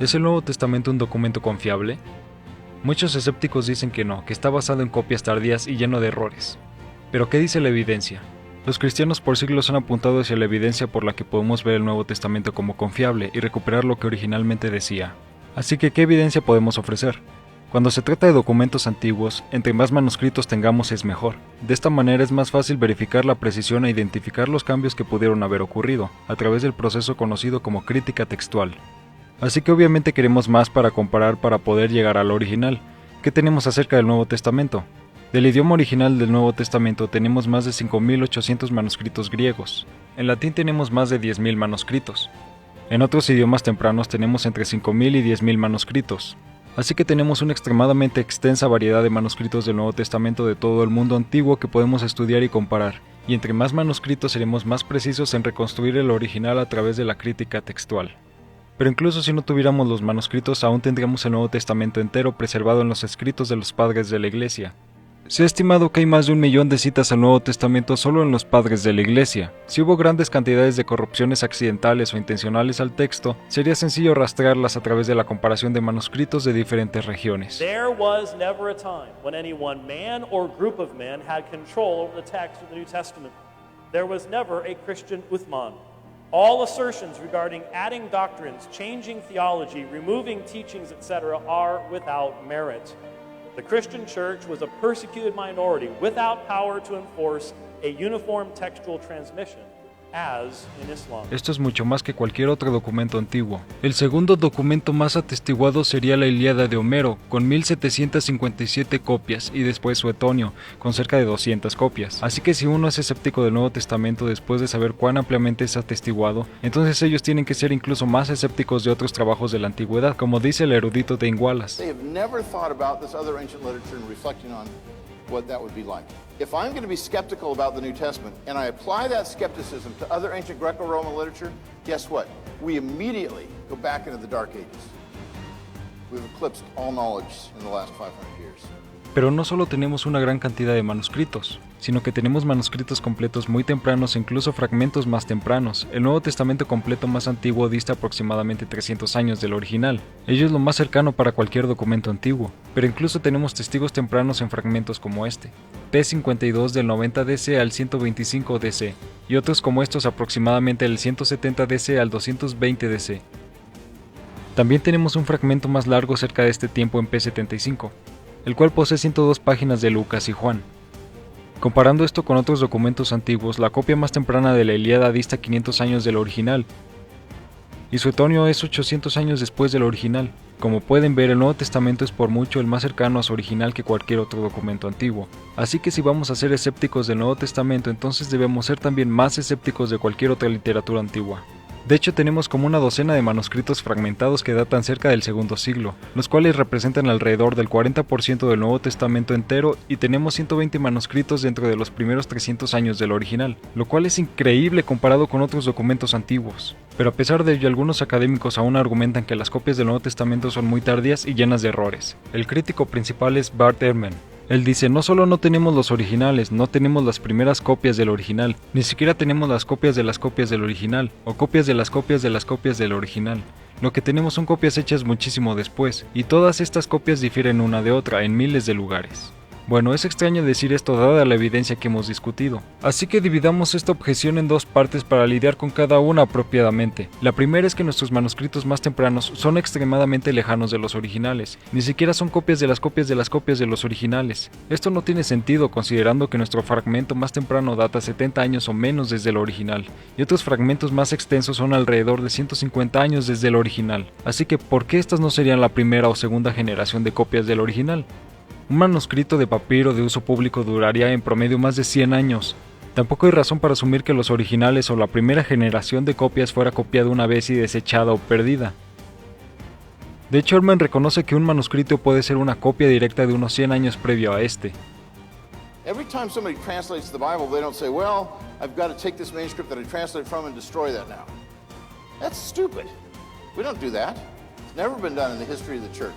¿Es el Nuevo Testamento un documento confiable? Muchos escépticos dicen que no, que está basado en copias tardías y lleno de errores. Pero ¿qué dice la evidencia? Los cristianos por siglos han apuntado hacia la evidencia por la que podemos ver el Nuevo Testamento como confiable y recuperar lo que originalmente decía. Así que, ¿qué evidencia podemos ofrecer? Cuando se trata de documentos antiguos, entre más manuscritos tengamos es mejor. De esta manera es más fácil verificar la precisión e identificar los cambios que pudieron haber ocurrido, a través del proceso conocido como crítica textual. Así que obviamente queremos más para comparar para poder llegar al original. ¿Qué tenemos acerca del Nuevo Testamento? Del idioma original del Nuevo Testamento tenemos más de 5.800 manuscritos griegos. En latín tenemos más de 10.000 manuscritos. En otros idiomas tempranos tenemos entre 5.000 y 10.000 manuscritos. Así que tenemos una extremadamente extensa variedad de manuscritos del Nuevo Testamento de todo el mundo antiguo que podemos estudiar y comparar. Y entre más manuscritos seremos más precisos en reconstruir el original a través de la crítica textual. Pero incluso si no tuviéramos los manuscritos, aún tendríamos el Nuevo Testamento entero preservado en los escritos de los padres de la Iglesia. Se ha estimado que hay más de 1 millón de citas al Nuevo Testamento solo en los padres de la Iglesia. Si hubo grandes cantidades de corrupciones accidentales o intencionales al texto, sería sencillo rastrearlas a través de la comparación de manuscritos de diferentes regiones. There was never a time when any one man or group of men had control over the text of the New Testament. There was never a Christian Uthman. All assertions regarding adding doctrines, changing theology, removing teachings, etc. are without merit. The Christian church was a persecuted minority without power to enforce a uniform textual transmission, as in Islam. Esto es mucho más que cualquier otro documento antiguo. El segundo documento más atestiguado sería la Ilíada de Homero, con 1.757 copias, y después Suetonio, con cerca de 200 copias. Así que si uno es escéptico del Nuevo Testamento después de saber cuán ampliamente es atestiguado, entonces ellos tienen que ser incluso más escépticos de otros trabajos de la antigüedad, como dice el erudito Dane Wallace. What that would be like. If I'm going to be skeptical about the New Testament and I apply that skepticism to other ancient Greco-Roman literature, guess what? We immediately go back into the Dark Ages. We've eclipsed all knowledge in the last 500 years. Pero no solo tenemos una gran cantidad de manuscritos, sino que tenemos manuscritos completos muy tempranos e incluso fragmentos más tempranos. El Nuevo Testamento completo más antiguo dista aproximadamente 300 años del original. Ello es lo más cercano para cualquier documento antiguo, pero incluso tenemos testigos tempranos en fragmentos como este, P52 del 90 DC al 125 DC, y otros como estos aproximadamente del 170 DC al 220 DC. También tenemos un fragmento más largo cerca de este tiempo en P75, el cual posee 102 páginas de Lucas y Juan. Comparando esto con otros documentos antiguos, la copia más temprana de la Ilíada dista 500 años del original, y Suetonio es 800 años después del original. Como pueden ver, el Nuevo Testamento es por mucho el más cercano a su original que cualquier otro documento antiguo. Así que si vamos a ser escépticos del Nuevo Testamento, entonces debemos ser también más escépticos de cualquier otra literatura antigua. De hecho, tenemos como una docena de manuscritos fragmentados que datan cerca del segundo siglo, los cuales representan alrededor del 40% del Nuevo Testamento entero, y tenemos 120 manuscritos dentro de los primeros 300 años del original, lo cual es increíble comparado con otros documentos antiguos. Pero a pesar de ello, algunos académicos aún argumentan que las copias del Nuevo Testamento son muy tardías y llenas de errores. El crítico principal es Bart Ehrman. Él dice, no solo no tenemos los originales, no tenemos las primeras copias del original, ni siquiera tenemos las copias de las copias del original, o copias de las copias de las copias del original. Lo que tenemos son copias hechas muchísimo después, y todas estas copias difieren una de otra en miles de lugares. Bueno, es extraño decir esto dada la evidencia que hemos discutido, así que dividamos esta objeción en dos partes para lidiar con cada una apropiadamente. La primera es que nuestros manuscritos más tempranos son extremadamente lejanos de los originales, ni siquiera son copias de las copias de las copias de los originales. Esto no tiene sentido considerando que nuestro fragmento más temprano data 70 años o menos desde el original, y otros fragmentos más extensos son alrededor de 150 años desde el original. Así que, ¿por qué estas no serían la primera o segunda generación de copias del original? Un manuscrito de papiro de uso público duraría en promedio más de 100 años. Tampoco hay razón para asumir que los originales o la primera generación de copias fuera copiada una vez y desechada o perdida. De hecho, Ehrman reconoce que un manuscrito puede ser una copia directa de unos 100 años previo a este. Every time somebody translates the Bible, they don't say, well, I've got to take this manuscript that I translated from and destroy that now. That's stupid. We don't do that. It's never been done in the history of the church.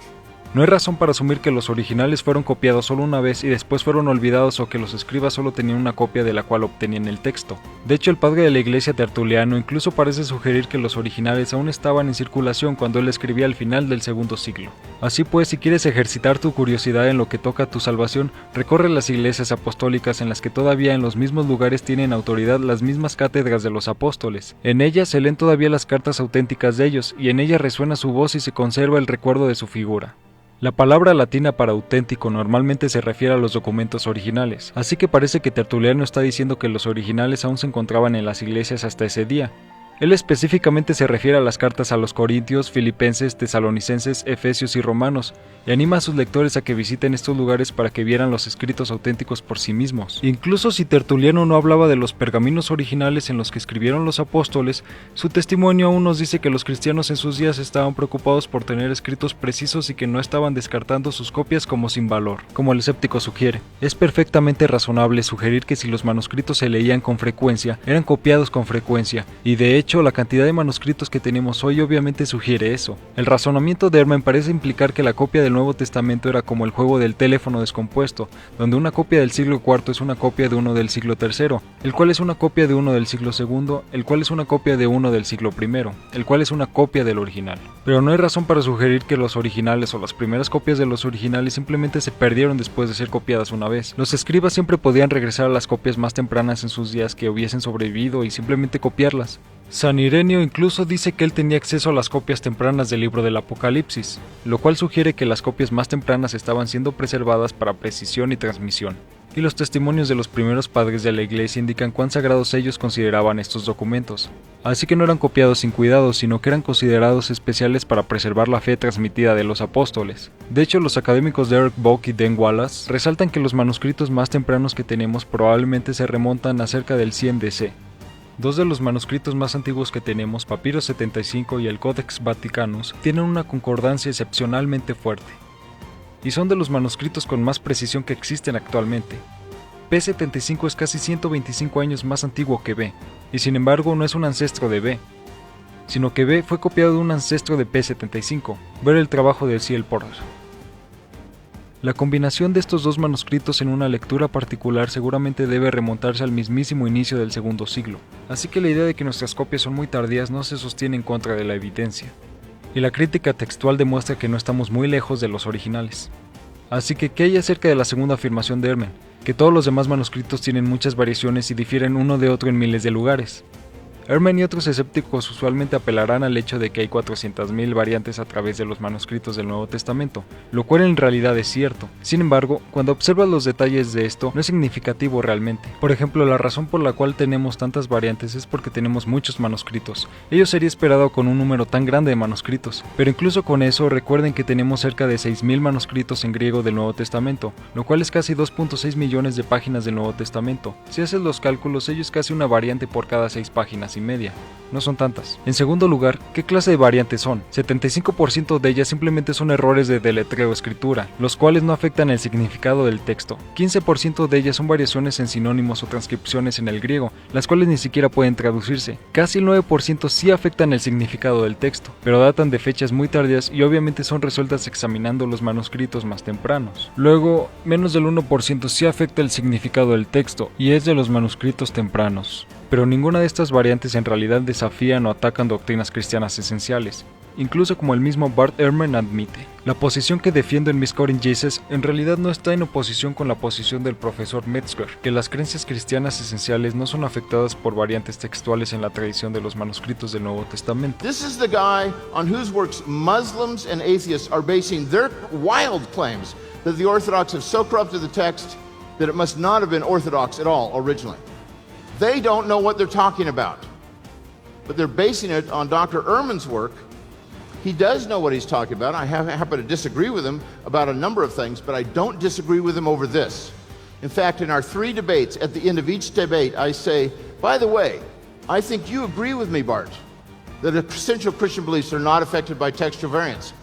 No hay razón para asumir que los originales fueron copiados solo una vez y después fueron olvidados o que los escribas solo tenían una copia de la cual obtenían el texto. De hecho, el padre de la iglesia Tertuliano incluso parece sugerir que los originales aún estaban en circulación cuando él escribía al final del segundo siglo. Así pues, si quieres ejercitar tu curiosidad en lo que toca a tu salvación, recorre las iglesias apostólicas en las que todavía en los mismos lugares tienen autoridad las mismas cátedras de los apóstoles. En ellas se leen todavía las cartas auténticas de ellos y en ellas resuena su voz y se conserva el recuerdo de su figura. La palabra latina para auténtico normalmente se refiere a los documentos originales, así que parece que Tertuliano está diciendo que los originales aún se encontraban en las iglesias hasta ese día. Él específicamente se refiere a las cartas a los Corintios, Filipenses, Tesalonicenses, Efesios y Romanos, y anima a sus lectores a que visiten estos lugares para que vieran los escritos auténticos por sí mismos. Incluso si Tertuliano no hablaba de los pergaminos originales en los que escribieron los apóstoles, su testimonio aún nos dice que los cristianos en sus días estaban preocupados por tener escritos precisos y que no estaban descartando sus copias como sin valor, como el escéptico sugiere. Es perfectamente razonable sugerir que si los manuscritos se leían con frecuencia, eran copiados con frecuencia, y de hecho la cantidad de manuscritos que tenemos hoy obviamente sugiere eso. El razonamiento de Ehrman parece implicar que la copia del Nuevo Testamento era como el juego del teléfono descompuesto, donde una copia del siglo IV es una copia de uno del siglo III, el cual es una copia de uno del siglo II, el cual es una copia de uno del siglo I, el cual es una copia del original. Pero no hay razón para sugerir que los originales o las primeras copias de los originales simplemente se perdieron después de ser copiadas una vez. Los escribas siempre podían regresar a las copias más tempranas en sus días que hubiesen sobrevivido y simplemente copiarlas. San Ireneo incluso dice que él tenía acceso a las copias tempranas del libro del Apocalipsis, lo cual sugiere que las copias más tempranas estaban siendo preservadas para precisión y transmisión. Y los testimonios de los primeros padres de la iglesia indican cuán sagrados ellos consideraban estos documentos. Así que no eran copiados sin cuidado, sino que eran considerados especiales para preservar la fe transmitida de los apóstoles. De hecho, los académicos Derek Bock y Dan Wallace resaltan que los manuscritos más tempranos que tenemos probablemente se remontan a cerca del 100 DC. Dos de los manuscritos más antiguos que tenemos, Papiro 75 y el Codex Vaticanus, tienen una concordancia excepcionalmente fuerte, y son de los manuscritos con más precisión que existen actualmente. P75 es casi 125 años más antiguo que B, y sin embargo no es un ancestro de B, sino que B fue copiado de un ancestro de P75, ver el trabajo de C.L. Porter. La combinación de estos dos manuscritos en una lectura particular seguramente debe remontarse al mismísimo inicio del segundo siglo, así que la idea de que nuestras copias son muy tardías no se sostiene en contra de la evidencia, y la crítica textual demuestra que no estamos muy lejos de los originales. Así que, ¿qué hay acerca de la segunda afirmación de Ehrman? Que todos los demás manuscritos tienen muchas variaciones y difieren uno de otro en miles de lugares. Ehrman y otros escépticos usualmente apelarán al hecho de que hay 400.000 variantes a través de los manuscritos del Nuevo Testamento, lo cual en realidad es cierto. Sin embargo, cuando observas los detalles de esto, no es significativo realmente. Por ejemplo, la razón por la cual tenemos tantas variantes es porque tenemos muchos manuscritos. Ello sería esperado con un número tan grande de manuscritos, pero incluso con eso recuerden que tenemos cerca de 6.000 manuscritos en griego del Nuevo Testamento, lo cual es casi 2.6 millones de páginas del Nuevo Testamento. Si haces los cálculos, ello es casi una variante por cada 6 páginas y media. No son tantas. En segundo lugar, ¿qué clase de variantes son? 75% de ellas simplemente son errores de deletreo o escritura, los cuales no afectan el significado del texto. 15% de ellas son variaciones en sinónimos o transcripciones en el griego, las cuales ni siquiera pueden traducirse. Casi el 9% sí afectan el significado del texto, pero datan de fechas muy tardías y obviamente son resueltas examinando los manuscritos más tempranos. Luego, menos del 1% sí afecta el significado del texto, y es de los manuscritos tempranos. Pero ninguna de estas variantes en realidad desafían o atacan doctrinas cristianas esenciales, incluso como el mismo Bart Ehrman admite. La posición que defiendo en Misquoting Jesus en realidad no está en oposición con la posición del profesor Metzger, que las creencias cristianas esenciales no son afectadas por variantes textuales en la tradición de los manuscritos del Nuevo Testamento. This is the guy on whose works Muslims and atheists are basing their wild claims that the Orthodox have so corrupted the text that it must not have been Orthodox at all originally. They don't know what they're talking about, but they're basing it on Dr. Ehrman's work. He does know what he's talking about. I happen to disagree with him about a number of things, but I don't disagree with him over this. In fact, in our 3 debates, at the end of each debate, I say, by the way, I think you agree with me, Bart, that essential Christian beliefs are not affected by textual variants.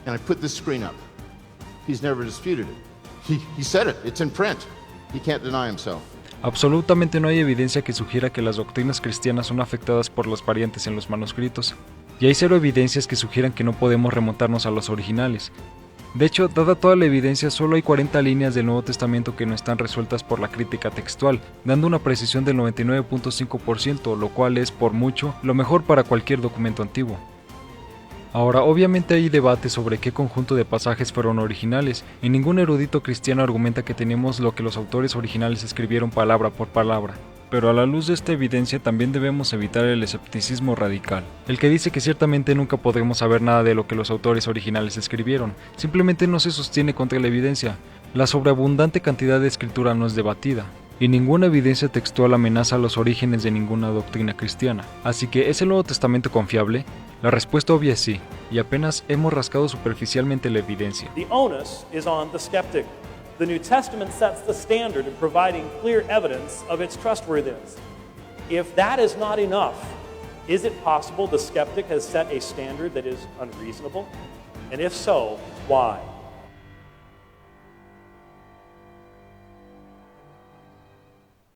And I put this screen up. He's never disputed it. He said it. It's in print. He can't deny himself. Absolutamente no hay evidencia que sugiera que las doctrinas cristianas son afectadas por las variantes en los manuscritos, y hay cero evidencias que sugieran que no podemos remontarnos a los originales. De hecho, dada toda la evidencia, solo hay 40 líneas del Nuevo Testamento que no están resueltas por la crítica textual, dando una precisión del 99.5%, lo cual es, por mucho, lo mejor para cualquier documento antiguo. Ahora, obviamente hay debate sobre qué conjunto de pasajes fueron originales, y ningún erudito cristiano argumenta que tenemos lo que los autores originales escribieron palabra por palabra. Pero a la luz de esta evidencia también debemos evitar el escepticismo radical, el que dice que ciertamente nunca podremos saber nada de lo que los autores originales escribieron, simplemente no se sostiene contra la evidencia. La sobreabundante cantidad de escritura no es debatida, y ninguna evidencia textual amenaza los orígenes de ninguna doctrina cristiana. Así que, ¿es el Nuevo Testamento confiable? La respuesta obvia es sí, y apenas hemos rascado superficialmente la evidencia. The onus is on the skeptic. The New Testament sets the standard in providing clear evidence of its trustworthiness. If that is not enough, is it possible the skeptic has set a standard that is unreasonable? And if so, why?